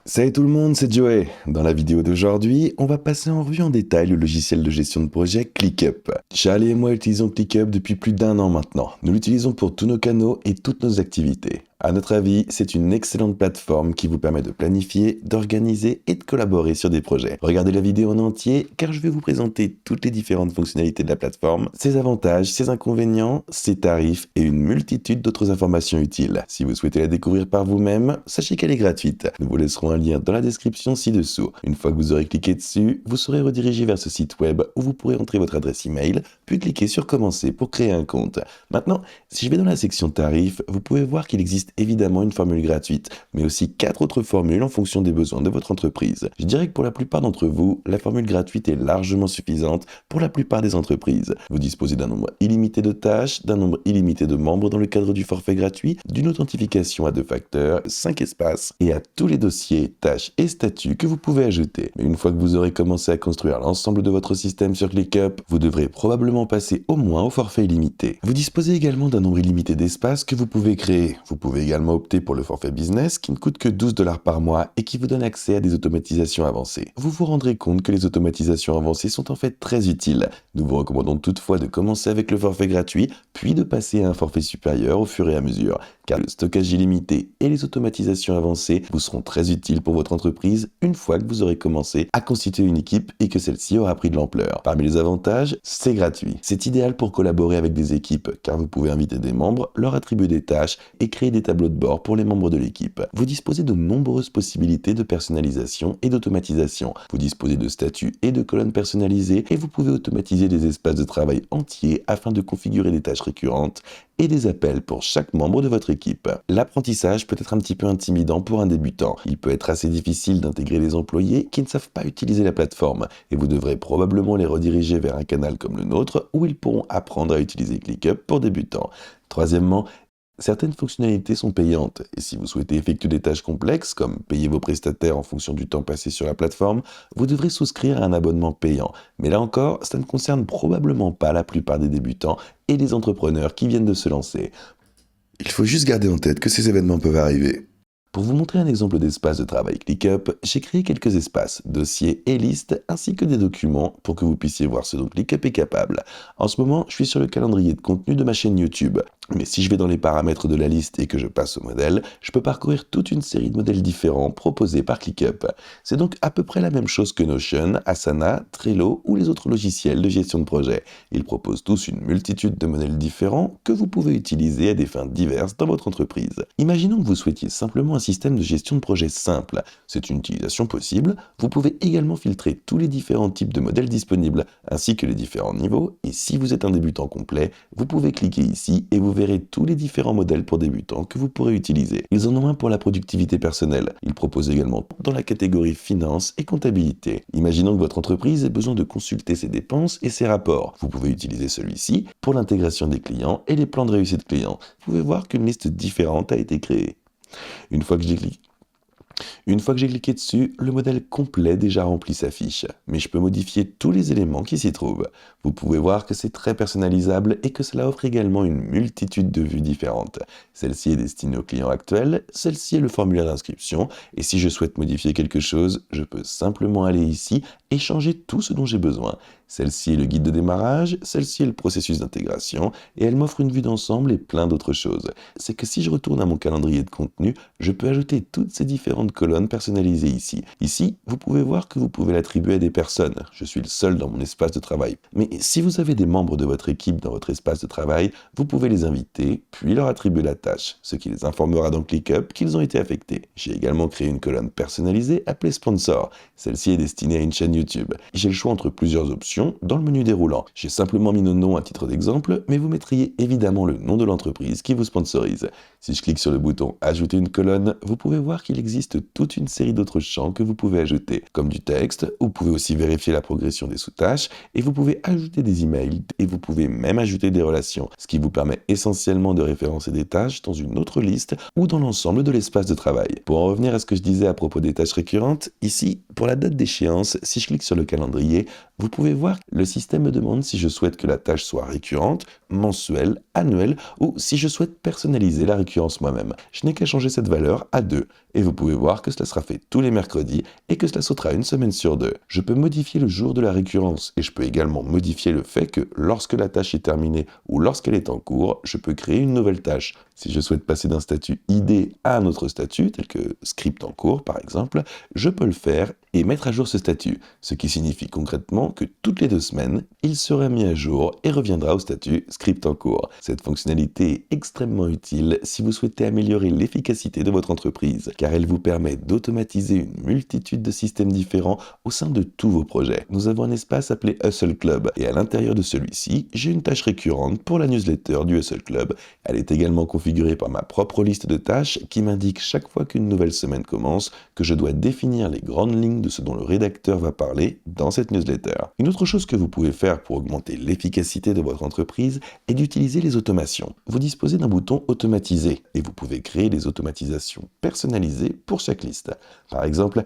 Salut tout le monde, c'est Joey. Dans la vidéo d'aujourd'hui, on va passer en revue en détail le logiciel de gestion de projet ClickUp. Charlie et moi utilisons ClickUp depuis plus d'1 an maintenant. Nous l'utilisons pour tous nos canaux et toutes nos activités. À notre avis, c'est une excellente plateforme qui vous permet de planifier, d'organiser et de collaborer sur des projets. Regardez la vidéo en entier car je vais vous présenter toutes les différentes fonctionnalités de la plateforme, ses avantages, ses inconvénients, ses tarifs et une multitude d'autres informations utiles. Si vous souhaitez la découvrir par vous-même, sachez qu'elle est gratuite. Nous vous laisserons un lien dans la description ci-dessous. Une fois que vous aurez cliqué dessus, vous serez redirigé vers ce site web où vous pourrez entrer votre adresse email, puis cliquer sur commencer pour créer un compte. Maintenant, si je vais dans la section tarifs, vous pouvez voir qu'il existe évidemment une formule gratuite, mais aussi 4 autres formules en fonction des besoins de votre entreprise. Je dirais que pour la plupart d'entre vous, la formule gratuite est largement suffisante pour la plupart des entreprises. Vous disposez d'un nombre illimité de tâches, d'un nombre illimité de membres dans le cadre du forfait gratuit, d'une authentification à 2 facteurs, 5 espaces, et à tous les dossiers, tâches et statuts que vous pouvez ajouter. Mais une fois que vous aurez commencé à construire l'ensemble de votre système sur ClickUp, vous devrez probablement passer au moins au forfait illimité. Vous disposez également d'un nombre illimité d'espaces que vous pouvez créer. Vous pouvez également opter pour le forfait business qui ne coûte que 12 $ par mois et qui vous donne accès à des automatisations avancées. Vous vous rendrez compte que les automatisations avancées sont en fait très utiles. Nous vous recommandons toutefois de commencer avec le forfait gratuit, puis de passer à un forfait supérieur au fur et à mesure, car le stockage illimité et les automatisations avancées vous seront très utiles pour votre entreprise une fois que vous aurez commencé à constituer une équipe et que celle-ci aura pris de l'ampleur. Parmi les avantages, c'est gratuit. C'est idéal pour collaborer avec des équipes, car vous pouvez inviter des membres, leur attribuer des tâches et créer des tableaux de bord pour les membres de l'équipe. Vous disposez de nombreuses possibilités de personnalisation et d'automatisation. Vous disposez de statuts et de colonnes personnalisées et vous pouvez automatiser des espaces de travail entiers afin de configurer des tâches récurrentes et des appels pour chaque membre de votre équipe. L'apprentissage peut être un petit peu intimidant pour un débutant. Il peut être assez difficile d'intégrer les employés qui ne savent pas utiliser la plateforme et vous devrez probablement les rediriger vers un canal comme le nôtre où ils pourront apprendre à utiliser ClickUp pour débutants. Troisièmement, certaines fonctionnalités sont payantes, et si vous souhaitez effectuer des tâches complexes, comme payer vos prestataires en fonction du temps passé sur la plateforme, vous devrez souscrire à un abonnement payant. Mais là encore, ça ne concerne probablement pas la plupart des débutants et des entrepreneurs qui viennent de se lancer. Il faut juste garder en tête que ces événements peuvent arriver. Pour vous montrer un exemple d'espace de travail ClickUp, j'ai créé quelques espaces, dossiers et listes, ainsi que des documents pour que vous puissiez voir ce dont ClickUp est capable. En ce moment, je suis sur le calendrier de contenu de ma chaîne YouTube. Mais si je vais dans les paramètres de la liste et que je passe au modèle, je peux parcourir toute une série de modèles différents proposés par ClickUp. C'est donc à peu près la même chose que Notion, Asana, Trello ou les autres logiciels de gestion de projet. Ils proposent tous une multitude de modèles différents que vous pouvez utiliser à des fins diverses dans votre entreprise. Imaginons que vous souhaitiez simplement un système de gestion de projet simple. C'est une utilisation possible. Vous pouvez également filtrer tous les différents types de modèles disponibles, ainsi que les différents niveaux, et si vous êtes un débutant complet, vous pouvez cliquer ici et vous verrez tous les différents modèles pour débutants que vous pourrez utiliser. Ils en ont un pour la productivité personnelle. Ils proposent également dans la catégorie finance et comptabilité. Imaginons que votre entreprise ait besoin de consulter ses dépenses et ses rapports. Vous pouvez utiliser celui-ci pour l'intégration des clients et les plans de réussite client. Vous pouvez voir qu'une liste différente a été créée. Une fois que j'ai cliqué dessus, le modèle complet déjà rempli s'affiche, mais je peux modifier tous les éléments qui s'y trouvent. Vous pouvez voir que c'est très personnalisable et que cela offre également une multitude de vues différentes. Celle-ci est destinée aux clients actuels, celle-ci est le formulaire d'inscription, et si je souhaite modifier quelque chose, je peux simplement aller ici et changer tout ce dont j'ai besoin. Celle-ci est le guide de démarrage, celle-ci est le processus d'intégration, et elle m'offre une vue d'ensemble et plein d'autres choses. C'est que si je retourne à mon calendrier de contenu, je peux ajouter toutes ces différentes colonnes personnalisées ici. Ici, vous pouvez voir que vous pouvez l'attribuer à des personnes. Je suis le seul dans mon espace de travail. Mais si vous avez des membres de votre équipe dans votre espace de travail, vous pouvez les inviter, puis leur attribuer la tâche, ce qui les informera dans ClickUp qu'ils ont été affectés. J'ai également créé une colonne personnalisée appelée Sponsor. Celle-ci est destinée à une chaîne YouTube. J'ai le choix entre plusieurs options dans le menu déroulant. J'ai simplement mis nos noms à titre d'exemple, mais vous mettriez évidemment le nom de l'entreprise qui vous sponsorise. Si je clique sur le bouton Ajouter une colonne, vous pouvez voir qu'il existe toute une série d'autres champs que vous pouvez ajouter, comme du texte. Vous pouvez aussi vérifier la progression des sous-tâches, et vous pouvez ajouter des emails, et vous pouvez même ajouter des relations, ce qui vous permet essentiellement de référencer des tâches dans une autre liste ou dans l'ensemble de l'espace de travail. Pour en revenir à ce que je disais à propos des tâches récurrentes, ici, pour la date d'échéance, si je clique sur le calendrier, Vous pouvez voir, le système me demande si je souhaite que la tâche soit récurrente, mensuelle, annuelle ou si je souhaite personnaliser la récurrence moi-même. Je n'ai qu'à changer cette valeur à 2 et vous pouvez voir que cela sera fait tous les mercredis et que cela sautera une semaine sur 2. Je peux modifier le jour de la récurrence et je peux également modifier le fait que lorsque la tâche est terminée ou lorsqu'elle est en cours, je peux créer une nouvelle tâche. Si je souhaite passer d'un statut ID à un autre statut, tel que script en cours par exemple, je peux le faire et mettre à jour ce statut, ce qui signifie concrètement que toutes les 2 semaines, il sera mis à jour et reviendra au statut script en cours. Cette fonctionnalité est extrêmement utile si vous souhaitez améliorer l'efficacité de votre entreprise, car elle vous permet d'automatiser une multitude de systèmes différents au sein de tous vos projets. Nous avons un espace appelé Hustle Club, et à l'intérieur de celui-ci, j'ai une tâche récurrente pour la newsletter du Hustle Club. Elle est également configurée par ma propre liste de tâches qui m'indique chaque fois qu'une nouvelle semaine commence que je dois définir les grandes lignes de ce dont le rédacteur va parler dans cette newsletter. Une autre chose que vous pouvez faire pour augmenter l'efficacité de votre entreprise est d'utiliser les automations. Vous disposez d'un bouton automatisé et vous pouvez créer des automatisations personnalisées pour chaque liste. Par exemple,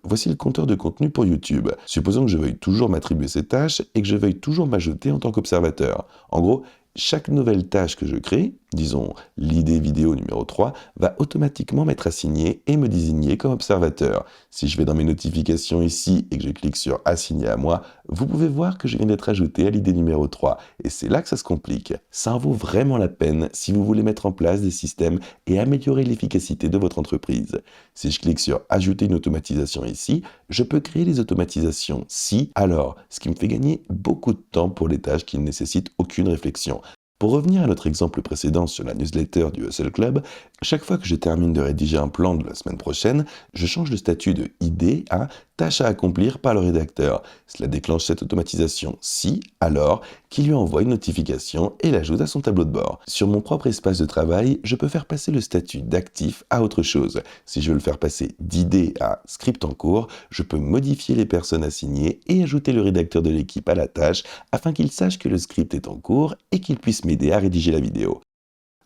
voici le compteur de contenu pour YouTube. Supposons que je veuille toujours m'attribuer ces tâches et que je veuille toujours m'ajouter en tant qu'observateur. En gros, chaque nouvelle tâche que je crée, disons l'idée vidéo numéro 3, va automatiquement m'être assignée et me désigner comme observateur. Si je vais dans mes notifications ici et que je clique sur assigner à moi, vous pouvez voir que je viens d'être ajouté à l'idée numéro 3. Et c'est là que ça se complique. Ça en vaut vraiment la peine si vous voulez mettre en place des systèmes et améliorer l'efficacité de votre entreprise. Si je clique sur ajouter une automatisation ici, je peux créer les automatisations si, alors, ce qui me fait gagner beaucoup de temps pour les tâches qui ne nécessitent aucune réflexion. Pour revenir à notre exemple précédent sur la newsletter du Hustle Club, chaque fois que je termine de rédiger un plan de la semaine prochaine, je change le statut de ID à tâche à accomplir par le rédacteur. Cela déclenche cette automatisation si, alors, qui lui envoie une notification et l'ajoute à son tableau de bord. Sur mon propre espace de travail, je peux faire passer le statut d'actif à autre chose. Si je veux le faire passer d'ID à script en cours, je peux modifier les personnes assignées et ajouter le rédacteur de l'équipe à la tâche afin qu'il sache que le script est en cours et qu'il puisse m'aider à rédiger la vidéo.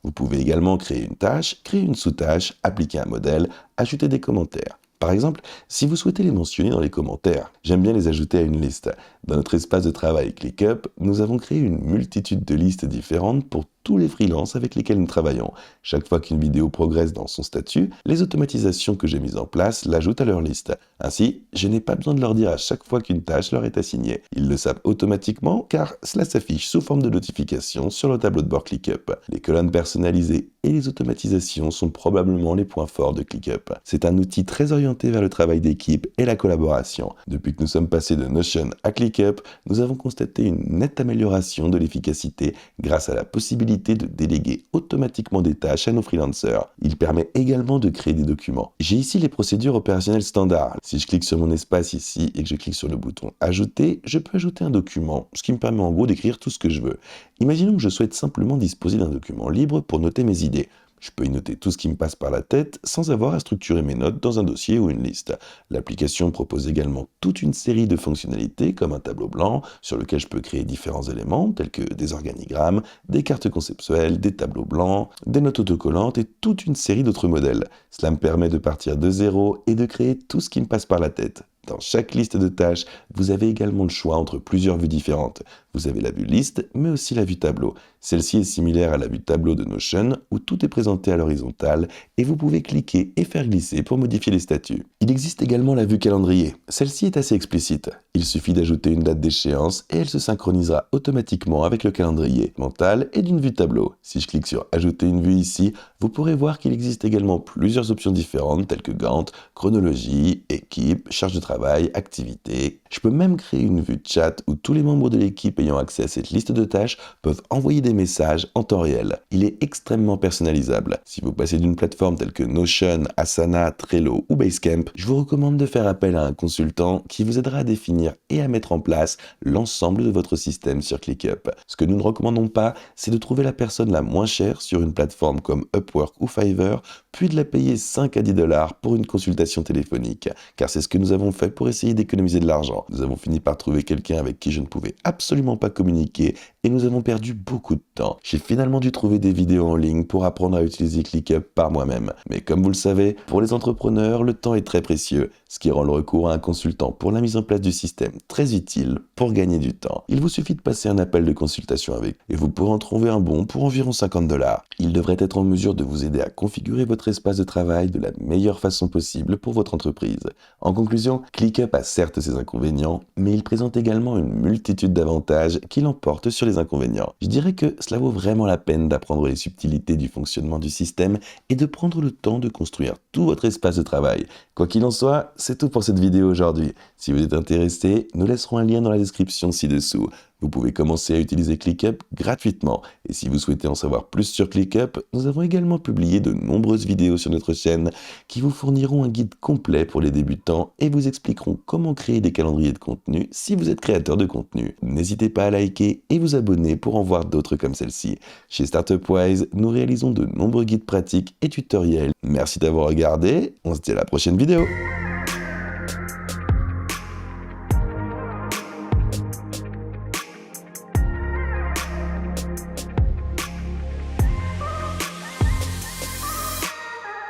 Vous pouvez également créer une tâche, créer une sous-tâche, appliquer un modèle, ajouter des commentaires. Par exemple, si vous souhaitez les mentionner dans les commentaires, j'aime bien les ajouter à une liste. Dans notre espace de travail ClickUp, nous avons créé une multitude de listes différentes pour tous les freelances avec lesquels nous travaillons. Chaque fois qu'une vidéo progresse dans son statut, les automatisations que j'ai mises en place l'ajoutent à leur liste. Ainsi, je n'ai pas besoin de leur dire à chaque fois qu'une tâche leur est assignée. Ils le savent automatiquement car cela s'affiche sous forme de notification sur le tableau de bord ClickUp. Les colonnes personnalisées et les automatisations sont probablement les points forts de ClickUp. C'est un outil très orienté vers le travail d'équipe et la collaboration. Depuis que nous sommes passés de Notion à ClickUp, nous avons constaté une nette amélioration de l'efficacité grâce à la possibilité de déléguer automatiquement des tâches à nos freelancers. Il permet également de créer des documents. J'ai ici les procédures opérationnelles standards. Si je clique sur mon espace ici et que je clique sur le bouton Ajouter, je peux ajouter un document, ce qui me permet en gros d'écrire tout ce que je veux. Imaginons que je souhaite simplement disposer d'un document libre pour noter mes idées. Je peux y noter tout ce qui me passe par la tête sans avoir à structurer mes notes dans un dossier ou une liste. L'application propose également toute une série de fonctionnalités comme un tableau blanc sur lequel je peux créer différents éléments tels que des organigrammes, des cartes conceptuelles, des tableaux blancs, des notes autocollantes et toute une série d'autres modèles. Cela me permet de partir de zéro et de créer tout ce qui me passe par la tête. Dans chaque liste de tâches, vous avez également le choix entre plusieurs vues différentes. Vous avez la vue liste, mais aussi la vue tableau. Celle-ci est similaire à la vue tableau de Notion, où tout est présenté à l'horizontale, et vous pouvez cliquer et faire glisser pour modifier les statuts. Il existe également la vue calendrier. Celle-ci est assez explicite. Il suffit d'ajouter une date d'échéance, et elle se synchronisera automatiquement avec le calendrier mental et d'une vue tableau. Si je clique sur Ajouter une vue ici, vous pourrez voir qu'il existe également plusieurs options différentes, telles que Gantt, chronologie, équipe, charge de travail, activité. Je peux même créer une vue chat où tous les membres de l'équipe ayant accès à cette liste de tâches peuvent envoyer des messages en temps réel. Il est extrêmement personnalisable. Si vous passez d'une plateforme telle que Notion, Asana, Trello ou Basecamp, je vous recommande de faire appel à un consultant qui vous aidera à définir et à mettre en place l'ensemble de votre système sur ClickUp. Ce que nous ne recommandons pas, c'est de trouver la personne la moins chère sur une plateforme comme Upwork ou Fiverr puis de la payer 5 à 10 dollars pour une consultation téléphonique. Car c'est ce que nous avons fait pour essayer d'économiser de l'argent. Nous avons fini par trouver quelqu'un avec qui je ne pouvais absolument pas communiquer et nous avons perdu beaucoup de temps. J'ai finalement dû trouver des vidéos en ligne pour apprendre à utiliser ClickUp par moi-même. Mais comme vous le savez, pour les entrepreneurs, le temps est très précieux, ce qui rend le recours à un consultant pour la mise en place du système très utile pour gagner du temps. Il vous suffit de passer un appel de consultation avec et vous pourrez en trouver un bon pour environ 50 dollars. Il devrait être en mesure de vous aider à configurer votre espace de travail de la meilleure façon possible pour votre entreprise. En conclusion, ClickUp a certes ses inconvénients, mais il présente également une multitude d'avantages qui l'emportent sur les inconvénients. Je dirais que cela vaut vraiment la peine d'apprendre les subtilités du fonctionnement du système et de prendre le temps de construire tout votre espace de travail. Quoi qu'il en soit, c'est tout pour cette vidéo aujourd'hui. Si vous êtes intéressé, nous laisserons un lien dans la description ci-dessous. Vous pouvez commencer à utiliser ClickUp gratuitement. Et si vous souhaitez en savoir plus sur ClickUp, nous avons également publié de nombreuses vidéos sur notre chaîne qui vous fourniront un guide complet pour les débutants et vous expliqueront comment créer des calendriers de contenu si vous êtes créateur de contenu. N'hésitez pas à liker et vous abonner pour en voir d'autres comme celle-ci. Chez StartupWise, nous réalisons de nombreux guides pratiques et tutoriels. Merci d'avoir regardé, on se dit à la prochaine vidéo.